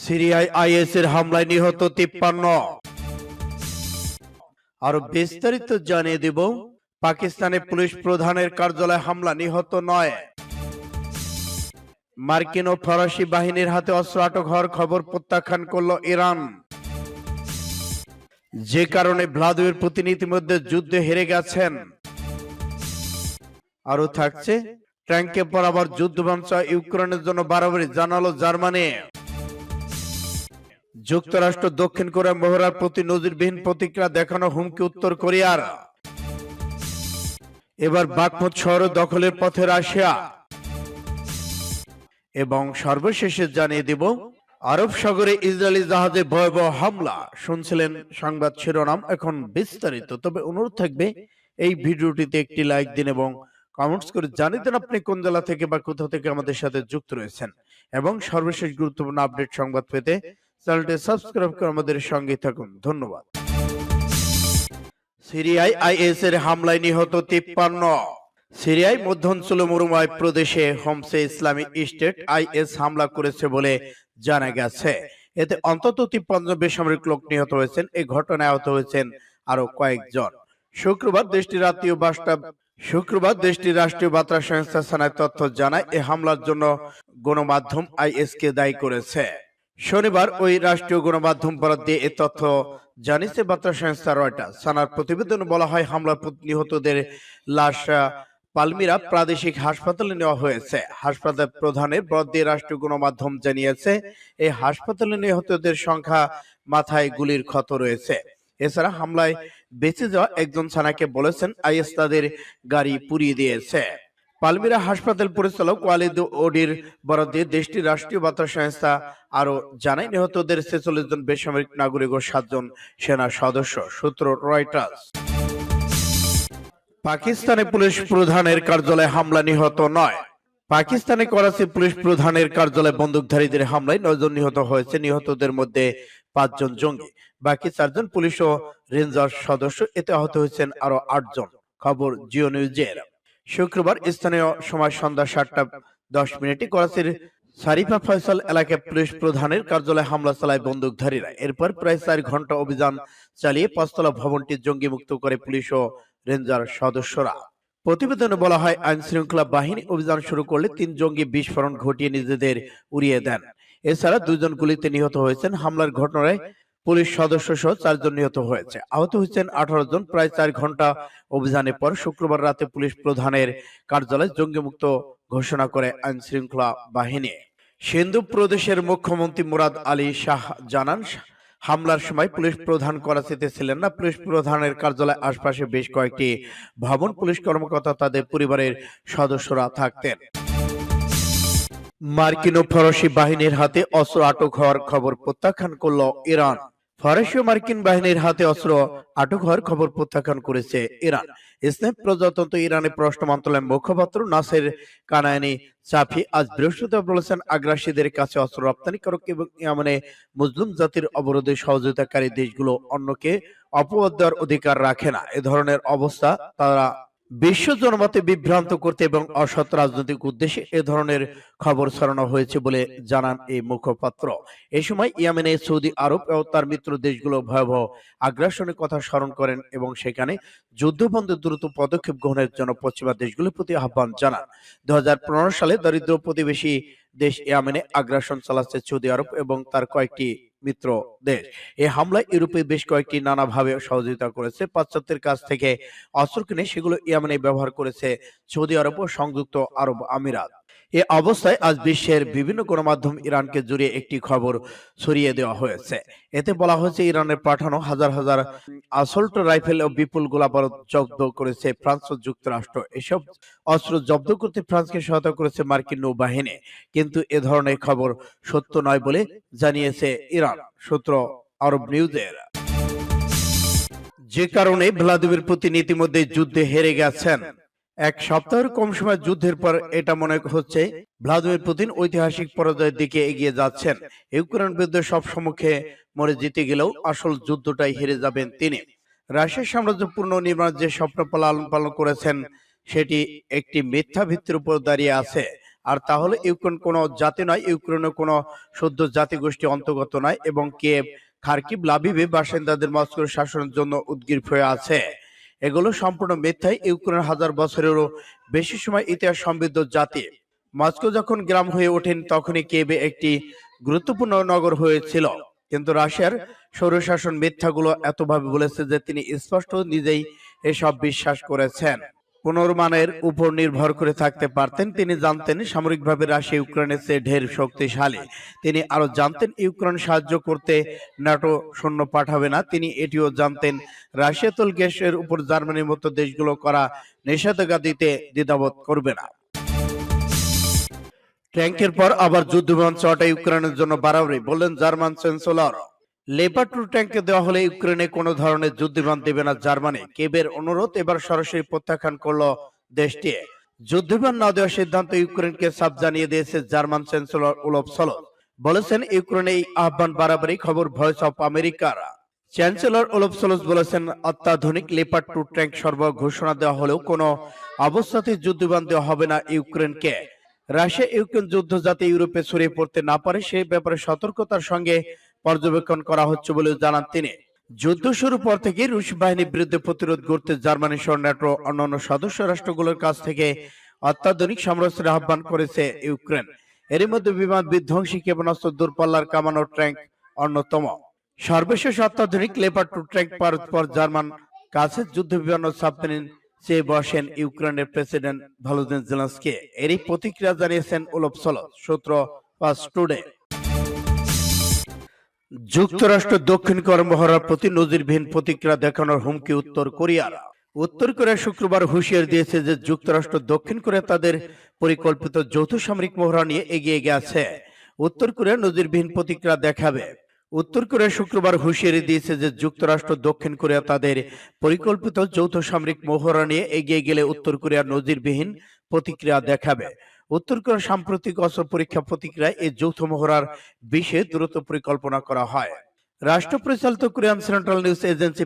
সিরিয়ায় আইএসের হামলায় নিহত 53। আরো বিস্তারিত জানিয়ে দেব। পাকিস্তানে পুলিশ প্রধানের কার্যালয়ে হামলা, নিহত 9। মার্কিন ও ফরাসি বাহিনীর হাতে অস্ত্র আটক হওয়ার খবর প্রত্যাখ্যান করল ইরান, যে কারণে ভ্লাদিমির পুতিন ইতিমধ্যে যুদ্ধে হেরে গেছেন। আরো থাকছে, ট্যাঙ্কে বরাবর যুদ্ধমঞ্চ ইউক্রেনের জন্য বাড়াবাড়ি জানালো জার্মানি। যুক্তরাষ্ট্র দক্ষিণ কোরিয়ার মহড়ার প্রতি নজিরবিহীন প্রতিক্রিয়া দেখানো হুমকি উত্তর কোরিয়ার। এবার বাখমুত শহর দখলের পথে রাশিয়া। এবং সর্বশেষে জানিয়ে দিব, আরব সাগরে ইসরায়েলি জাহাজে ভয়াবহ হামলা। শুনছিলেন সংবাদ শিরোনাম, এখন বিস্তারিত। তবে অনুরোধ থাকবে এই ভিডিওটিতে একটি লাইক দিন এবং কমেন্টস করে জানিয়ে দেন আপনি কোন জেলা থেকে বা কোথা থেকে আমাদের সাথে যুক্ত রয়েছেন। এবং সর্বশেষ গুরুত্বপূর্ণ আপডেট সংবাদ পেতে চ্যানেলটি সাবস্ক্রাইব করে আমাদের সঙ্গে থাকুন। ধন্যবাদ। সিরিয়ায় আইএস এর হামলায় নিহত 53। সিরিয়ায় মধ্যাঞ্চল মরুময় প্রদেশে হোমসে ইসলামিক স্টেট আইএস হামলা করেছে বলে জানা গেছে। এতে অন্তত 53 বেসামরিক লোক নিহত হয়েছেন। এই ঘটনায় আহত হয়েছেন আরো কয়েকজন। শুক্রবার দেশটির রাষ্ট্রীয় বার্তা সংস্থা সানায় তথ্য জানায়, এই হামলার জন্য গণমাধ্যম আইএস কে দায়ী করেছে। শনিবার ওই রাষ্ট্রীয় গণমাধ্যম বরাদ দিয়ে এ তথ্য জানিয়েছে বার্তা সংস্থা রয়টার্স। সানার প্রতিবেদনে বলা হয়, হামলার নিহতদের লাশ পালমিরা প্রাদেশিক হাসপাতালে নেওয়া হয়েছে। হাসপাতাল প্রধানের বরাদ দিয়ে রাষ্ট্রীয় গণমাধ্যম জানিয়েছে, এই হাসপাতালে নিহতদের সংখ্যা মাথায় গুলির ক্ষত রয়েছে। এছাড়া হামলায় বেঁচে যাওয়া একজন সানাকে বলেছেন, আইএস তাদের গাড়ি পুড়িয়ে দিয়েছে। পালমিরা হাসপাতাল পরিচালক ওয়ালিদ ওডির বরাদ দিয়ে দেশটির রাষ্ট্রীয় বার্তা সংস্থা আরো জানায়, নিহতদের 46 জন বেসামরিক নাগরিক ও 7 জন সেনা সদস্য। সূত্র রয়টার্স। পাকিস্তানে পুলিশ প্রধানের কার্যালয়ে হামলা, নিহত 9। পাকিস্তানে করাচি পুলিশ প্রধানের কার্যালয়ে বন্দুকধারীদের হামলায় 9 জন নিহত হয়েছে। নিহতদের মধ্যে 5 জন জঙ্গি, বাকি 4 জন পুলিশ ও রেঞ্জার সদস্য। এতে আহত হয়েছেন আরো 8 জন। খবর জিও নিউজের। শুক্রবার স্থানীয় সময় সন্ধ্যা 7:10 করাচির সারিফা ফয়সাল এলাকায় পুলিশ প্রধানের কার্যালয়ে হামলা চালায় বন্দুকধারীরা। এরপর প্রায় 4 ঘন্টা অভিযান চালিয়ে 5তলা ভবনটি জঙ্গি মুক্ত করে পুলিশ ও রেঞ্জার সদস্যরা। প্রতিবেদনে বলা হয়, আইন শৃঙ্খলা বাহিনী অভিযান শুরু করলে 3 জঙ্গি বিস্ফোরণ ঘটিয়ে নিজেদের উড়িয়ে দেন। এছাড়া 2 জন গুলিতে নিহত হয়েছেন। হামলার ঘটনায় পুলিশ সদস্য সহ 4 জন নিহত হয়েছে। আহত হয়েছেন 18 জন। প্রায় 4 ঘন্টা অভিযানের পর শুক্রবার রাতে পুলিশ প্রধানের কার্যালয় জঙ্গি মুক্ত ঘোষণা করে আইন শৃঙ্খলা বাহিনী। সিন্ধু প্রদেশের মুখ্যমন্ত্রী মুরাদ আলী শাহ জানান, হামলার সময় পুলিশ প্রধান করাচিতে ছিলেন না। পুলিশ প্রধানের কার্যালয়ের আশপাশে বেশ কয়েকটি ভবন, পুলিশ কর্মকর্তা, তাদের পরিবারের সদস্যরা থাকতেন। মার্কিন ও ফরাসি বাহিনীর হাতে অস্ত্র আটক হওয়ার খবর প্রত্যাখ্যান করল ইরান। ফরাসি ও মার্কিন বাহিনীর হাতে অস্ত্র আটক হওয়ার খবর প্রত্যাখ্যান করেছে ইরান। ইসলামী প্রজাতন্ত্র ইরানের পররাষ্ট্র মন্ত্রণালয়ের মুখপাত্র নাসের কানায়ানি সাফি আজ বৃহস্পতিবার বলেছেন, আগ্রাসীদের কাছে অস্ত্র রপ্তানিকারক এবং ইয়ামেনে মুসলিম জাতির অবরোধে সহযোগিতাকারী দেশগুলো অন্যকে অপবাদ দেওয়ার অধিকার রাখে না। এ ধরনের অবস্থা তারা বিশ্ব জনমতে বিভ্রান্ত করতে এবং অসৎ রাজনৈতিক উদ্দেশ্যে এ ধরনের খবর ছড়ানো হয়েছে বলে জানান এই মুখপাত্র। এই সময় ইয়েমেনে সৌদি আরব ও তার মিত্র দেশগুলো ভয়াবহ আগ্রাসনের কথা স্মরণ করেন এবং সেখানে যুদ্ধবন্ধে দ্রুত পদক্ষেপ গ্রহণের জন্য পশ্চিমা দেশগুলোর প্রতি আহ্বান জানান। 2015 সালে দরিদ্র প্রতিবেশী দেশ ইয়েমেনে আগ্রাসন চালাচ্ছে সৌদি আরব এবং তার কয়েকটি মিত্র দেশ। এই হামলায় ইউরোপে বেশ কয়েকটি নানাভাবে সহযোগিতা করেছে। পাশ্চাত্যের কাছ থেকে অস্ত্র কিনে সেগুলো ইয়েমেনে ব্যবহার করেছে সৌদি আরব ও সংযুক্ত আরব আমিরাত। এ অবস্থায় আজ বিশ্বের বিভিন্ন গণমাধ্যম ইরানকে জড়িয়ে একটি খবর ছড়িয়ে দেওয়া হয়েছে। এতে বলা হয়েছে, ইরানের পাঠানো হাজার হাজার আসল্ট রাইফেল ও বিপুল গোলাবারুদ জব্দ করেছে ফ্রান্স ও যুক্তরাষ্ট্র। এসব অস্ত্র জব্দ করতে ফ্রান্সকে সহায়তা করেছে মার্কিন নৌবাহিনী। কিন্তু এ ধরনের খবর সত্য নয় বলে জানিয়েছে ইরান। সূত্র আরব নিউজের। যে কারণে ভ্লাদিমির পুতিন ইতিমধ্যে যুদ্ধে হেরে গেছেন। 1 সপ্তাহের কম সময় যুদ্ধের পর এটা মনে হচ্ছে ভ্লাদিমির পুতিন ঐতিহাসিক পরাজয়ের দিকে এগিয়ে যাচ্ছেন। ইউক্রেন বিরুদ্ধে সব সম্মুখে মরে জিতে গেলেও আসল যুদ্ধটাই হেরে যাবেন তিনি। রাশিয়ার সাম্রাজ্য পুনর্নির্মাণের যে স্বপ্ন পালন করেছেন সেটি একটি মিথ্যা ভিত্তির উপর দাঁড়িয়ে আছে। আর তাহলে ইউক্রেন কোনো জাতি নয়, ইউক্রেনের কোনো সদ্য জাতিগোষ্ঠী অন্তর্গত নয় এবং কিয়েভ, খার্কিভ, লাভিভে বাসিন্দাদের মস্কোর শাসনের জন্য উদ্গ্রীব হয়ে আছে। এগুলো সম্পূর্ণ মিথ্যাই। ইউক্রেন হাজার বছরেরও বেশি সময় ইতিহাস সমৃদ্ধ জাতি। মস্কো যখন গ্রাম হয়ে ওঠেন তখনই কিয়েভে একটি গুরুত্বপূর্ণ নগর হয়েছিল। কিন্তু রাশিয়ার স্বৈরশাসন মিথ্যাগুলো এতভাবে বলেছে যে তিনি স্পষ্ট নিজেই এসব বিশ্বাস করেছেন। পুনর্মানের উপর নির্ভর করে থাকতে পারতেন। তিনি জানতেন সামরিকভাবে রাশিয়া ইউক্রেনের চেয়ে ঢের শক্তিশালী। তিনি আরো জানতেন ইউক্রেন সাহায্য করতে ন্যাটো সৈন্য পাঠাবে না। তিনি এটিও জানতেন রাশিয়া তেল গ্যাসের উপর জার্মানির মতো দেশগুলো করা নিষেধাজ্ঞা দিতে দ্বিধাবোধ করবে না। ট্যাঙ্কের পর আবার যুদ্ধবিমান চাওয়াটা ইউক্রেনের জন্য বাড়াবাড়ি, বললেন জার্মান চ্যান্সেলর। লেপার্ড 2 ট্যাঙ্কে দেওয়া হলে ইউক্রেনে কোনো ধরনের যুদ্ধবিমান দেবে না জার্মানি। কিয়েভের অনুরোধ এবার সরাসরি প্রত্যাখ্যান করলো দেশটি। যুদ্ধবিমান না দেওয়ার সিদ্ধান্ত ইউক্রেনকে চাপ জানিয়ে দিয়েছে জার্মান চ্যান্সেলর ওলফ সলজ। বলেছেন ইউক্রেনে এই আহ্বান বাড়াবাড়ি। খবর ভয়েস অফ আমেরিকার। চ্যান্সেলর ওলফ সলজ বলেছেন অত্যাধুনিক লেপার্ড 2 ট্যাঙ্ক সরবরাহ ঘোষণা দেওয়া হলেও কোনো অবস্থাতেই যুদ্ধবিমান দেওয়া হবে না ইউক্রেনকে। রাশিয়া ইউক্রেন যুদ্ধ যাতে ইউরোপে ছড়িয়ে পড়তে না পারে সে ব্যাপারে সতর্কতার সঙ্গে পর্যবেক্ষণ করা হচ্ছে বলে জানান তিনি। যুদ্ধ শুরু পর থেকে রুশ বাহিনীর বিরুদ্ধে প্রতিরোধ গড়তে জার্মানি সহ ন্যাটো অন্যান্য সদস্য রাষ্ট্রগুলোর কাছ থেকে অত্যাধুনিক সমরাস্ত্রের আহ্বান করেছে ইউক্রেন। এর মধ্যে বিমান বিধ্বংসী ক্ষেপণাস্ত্র, দূরপাল্লার কামানো ট্যাঙ্ক অন্যতম। সর্বশেষ অত্যাধুনিক লেপার্ড 2 ট্যাঙ্ক পাওয়ার পর জার্মান কাছে যুদ্ধ বিমান ও সাবমেরিন চেয়ে বসেন ইউক্রেনের প্রেসিডেন্ট ভলোদিমির জেলেনস্কি। এরই প্রতিক্রিয়া জানিয়েছেন ওলফ সলজ, সূত্র ফাস্ট টুডে। যুক্তরাষ্ট্র দক্ষিণ কোরিয়ার মহড়ার প্রতি নজিরবিহীন প্রতিক্রিয়া দেখানোর হুমকি উত্তর কোরিয়ার। উত্তর কোরিয়া শুক্রবার হুঁশিয়ার দিয়েছে যে যুক্তরাষ্ট্র দক্ষিণ কোরিয়া তাদের পরিকল্পিত যৌথ সামরিক মহড়া নিয়ে এগিয়ে গেছে। উত্তর কোরিয়া নজিরবিহীন প্রতিক্রিয়া দেখাবে। উত্তর কোরিয়া শুক্রবার হুঁশিয়ারি দিয়েছে যে যুক্তরাষ্ট্র দক্ষিণ কোরিয়া তাদের পরিকল্পিত যৌথ সামরিক মহড়া নিয়ে এগিয়ে গেলে উত্তর কোরিয়া নজিরবিহীন প্রতিক্রিয়া দেখাবে। উত্তর কোরিয়ার সাম্প্রতিক অস্ত্র পরীক্ষা প্রতিক্রিয়ায় এই যৌথ মহড়ার বিষয়ে দ্রুত পরিকল্পনা করা হয়। রাষ্ট্র পরিচালিত কোরিয়ান সেন্ট্রাল নিউজ এজেন্সি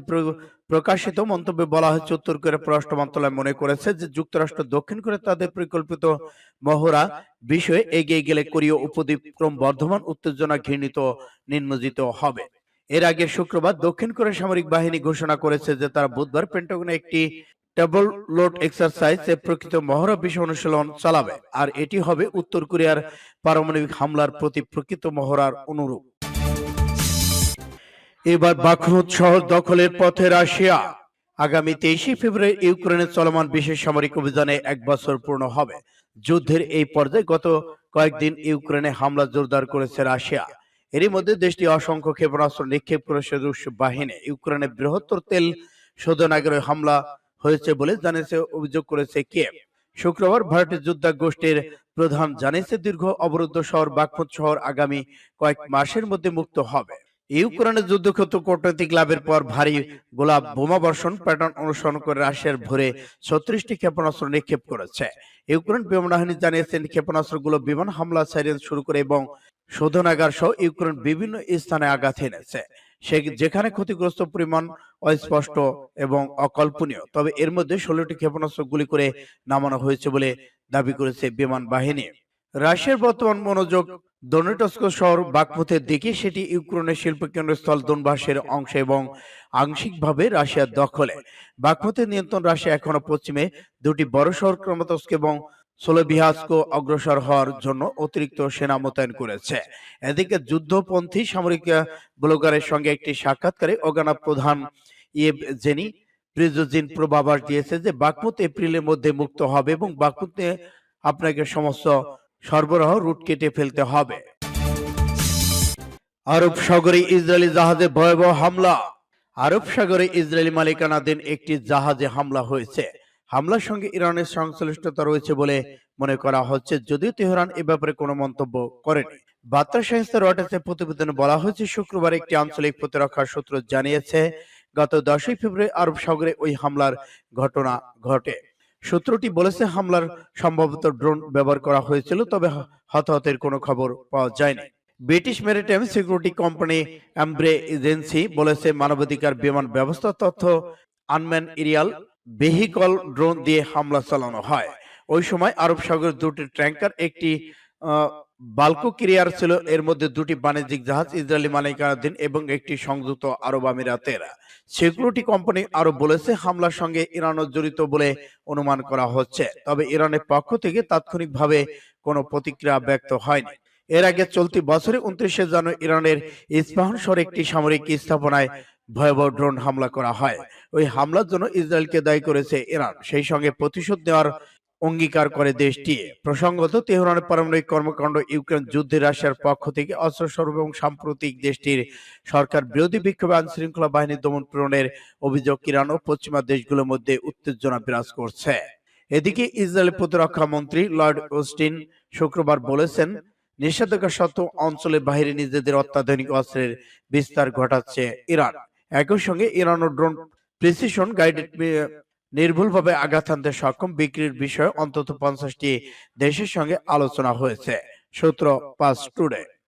প্রকাশিত মন্তব্যে বলা হয়েছে উত্তর কোরিয়ার পররাষ্ট্র মন্ত্রণালয় মনে করেছে যে যুক্তরাষ্ট্র দক্ষিণ কোরিয়া তাদের পরিকল্পিত মহড়া বিষয়ে এগিয়ে গেলে কোরীয় উপদ্বীপ ক্রমবর্ধমান উত্তেজনা ঘৃণিত নিম্নজিত হবে। এর আগে শুক্রবার দক্ষিণ কোরিয়ার সামরিক বাহিনী ঘোষণা করেছে যে তারা বুধবার পেন্টাগনে একটি টেবল লোড এক্সারসাইজ প্রকৃত মহড়া বিষয় অনুশীলন চালাবে, আর এটি হবে উত্তর কোরিয়ার পারমাণবিক হামলার প্রতি প্রকৃত মহড়ার অনুরূপ। এবার বাখমুত শহর দখলের পথে রাশিয়া। আগামী 23 ফেব্রুয়ারি ইউক্রেনের চলমান বিশেষ সামরিক অভিযানে 1 বছর পূর্ণ হবে। যুদ্ধের এই পর্যায়ে গত কয়েকদিন ইউক্রেনে হামলা জোরদার করেছে রাশিয়া। এরই মধ্যে দেশটি অসংখ্য ক্ষেপণাস্ত্র নিক্ষেপ করেছে রুশ বাহিনী। ইউক্রেনের বৃহত্তর তেল শোধনাগারে হামলা হয়েছে বলে জানিয়েছে, অভিযোগ করেছে কিয়েভ। শুক্রবার ভারতের যোদ্ধা গোষ্ঠীর প্রধান জানিয়েছে দীর্ঘ অবরুদ্ধ শহর বাখমুত শহর আগামী কয়েক মাসের মধ্যে মুক্ত হবে। ইউক্রেনের যুদ্ধক্ষেত্র কূটনৈতিক লাভের পর ভারী গোলা বোমা বর্ষণ প্যাটার্ন অনুসরণ করে রাশিয়ার ভোরে 36টি ক্ষেপণাস্ত্র নিক্ষেপ করেছে। ইউক্রেন বিমান বাহিনী জানিয়েছেন ক্ষেপণাস্ত্রগুলো বিমান হামলা সাইরেন শুরু করে এবং শোধনাগার সহ ইউক্রেন বিভিন্ন স্থানে আঘাত এনেছে, যেখানে ক্ষতিগ্রস্ত পরিমাণ অস্পষ্ট এবং অকল্পনীয়। তবে এর মধ্যে 16টি ক্ষেপণাস্ত্র গুলি করে নামানো হয়েছে বলে দাবি করেছে বিমান বাহিনী। রাশিয়ার বর্তমান মনোযোগ দনেটস্ক শহর বাখমুতের দিকে। সেটি ইউক্রেনের শিল্প কেন্দ্রস্থল দোনবাসের অংশ এবং আংশিকভাবে রাশিয়ার দখলে। বাখমুতের নিয়ন্ত্রণ রাশিয়া এখনো পশ্চিমে দুটি বড় শহর ক্রামাতস্ক এবং সোলোভিয়াস্ক অগ্রসর হওয়ার জন্য অতিরিক্ত সেনা মোতায়েন করেছে। এদিকে যুদ্ধপন্থী সামরিক ব্লগারের সঙ্গে একটি সাক্ষাৎকারে ওগানা প্রধান ইয়েভজেনি প্রিগোজিন পূর্বাভাস দিয়েছে যে বাখমুত এপ্রিলের মধ্যে মুক্ত হবে এবং বাখমুতে আপনাকে সমস্ত সরবরাহ রুট কেটে ফেলতে হবে। আরব সাগরে ইসরায়েলি জাহাজে ভয়াবহ হামলা। আরব সাগরে ইসরায়েলি মালিকানাধীন একটি জাহাজে হামলা হয়েছে। হামলার সঙ্গে ইরানের সংশ্লিষ্টতা রয়েছে বলে মনে করা হচ্ছে, যদিও তেহরান এ ব্যাপারে কোনো মন্তব্য করেনি। বার্তা সংস্থা রয়টার্সের প্রতিবেদনে বলা হয়েছে শুক্রবার একটি আঞ্চলিক প্রতিরক্ষা সূত্র জানিয়েছে গত 10 ফেব্রুয়ারি আরব সাগরে ওই হামলার ঘটনা ঘটে। সূত্রটি বলেছে হামলার সম্ভবত ড্রোন ব্যবহার করা হয়েছিল, তবে হতাহতের কোনো খবর পাওয়া যায়নি। British maritime security company Ambrey agency বলেছে মানবাধিকার বিমান ব্যবস্থা তথ্য আনম্যান এরিয়াল ভেহিকল ড্রোন দিয়ে হামলা চালানো হয়। ওই সময় আরব সাগর দুটি ট্যাঙ্কার, একটি বাল্কো ক্যারিয়ার ছিল, এর মধ্যে দুটি বাণিজ্যিক জাহাজ ইসরায়েলি মালিকানাধীন এবং একটি সংযুক্ত আরব আমিরাতের। সিকিউরিটি কোম্পানি আরব বলেছে হামলার সঙ্গে ইরানও জড়িত বলে অনুমান করা হচ্ছে, তবে ইরানের পক্ষ থেকে তাৎক্ষণিকভাবে কোনো প্রতিক্রিয়া ব্যক্ত হয়নি। এর আগে চলতি বছরে 29শে জানুয়ারি ইরানের ইস্পাহান শহরে একটি সামরিক স্থাপনায় ভয়াবহ ড্রোন হামলা করা হয়। ওই হামলার জন্য ইসরায়েলকে দায়ী করেছে ইরান, সেই সঙ্গে প্রতিশোধ নেওয়ার অঙ্গীকার করে দেশটি। প্রসঙ্গত, তেহরানের পারমাণবিক কর্মকাণ্ড, ইউক্রেন যুদ্ধে রাশিয়ার পক্ষ থেকে অস্ত্র সরবরাহ এবং সাম্প্রতিক দেশটির সরকার বিরোধী বিক্ষোভে আইন শৃঙ্খলা বাহিনী দমন পীড়নের অভিযোগ ইরান ও পশ্চিমা দেশগুলোর মধ্যে উত্তেজনা বিরাজ করছে। এদিকে ইসরায়েলের প্রতিরক্ষা মন্ত্রী লয়েড অস্টিন শুক্রবার বলেছেন, নিষেধাজ্ঞা সত্ত্বেও অঞ্চলের বাইরে নিজেদের অত্যাধুনিক অস্ত্রের বিস্তার ঘটাচ্ছে ইরান। একই সঙ্গে ইরান ও ড্রোন প্রিসিশন গাইডেড নির্ভুলভাবে আঘাত হানতে সক্ষম বিক্রির বিষয়ে অন্তত 50টি দেশের সঙ্গে আলোচনা হয়েছে, সূত্র পাঁচ টুডে।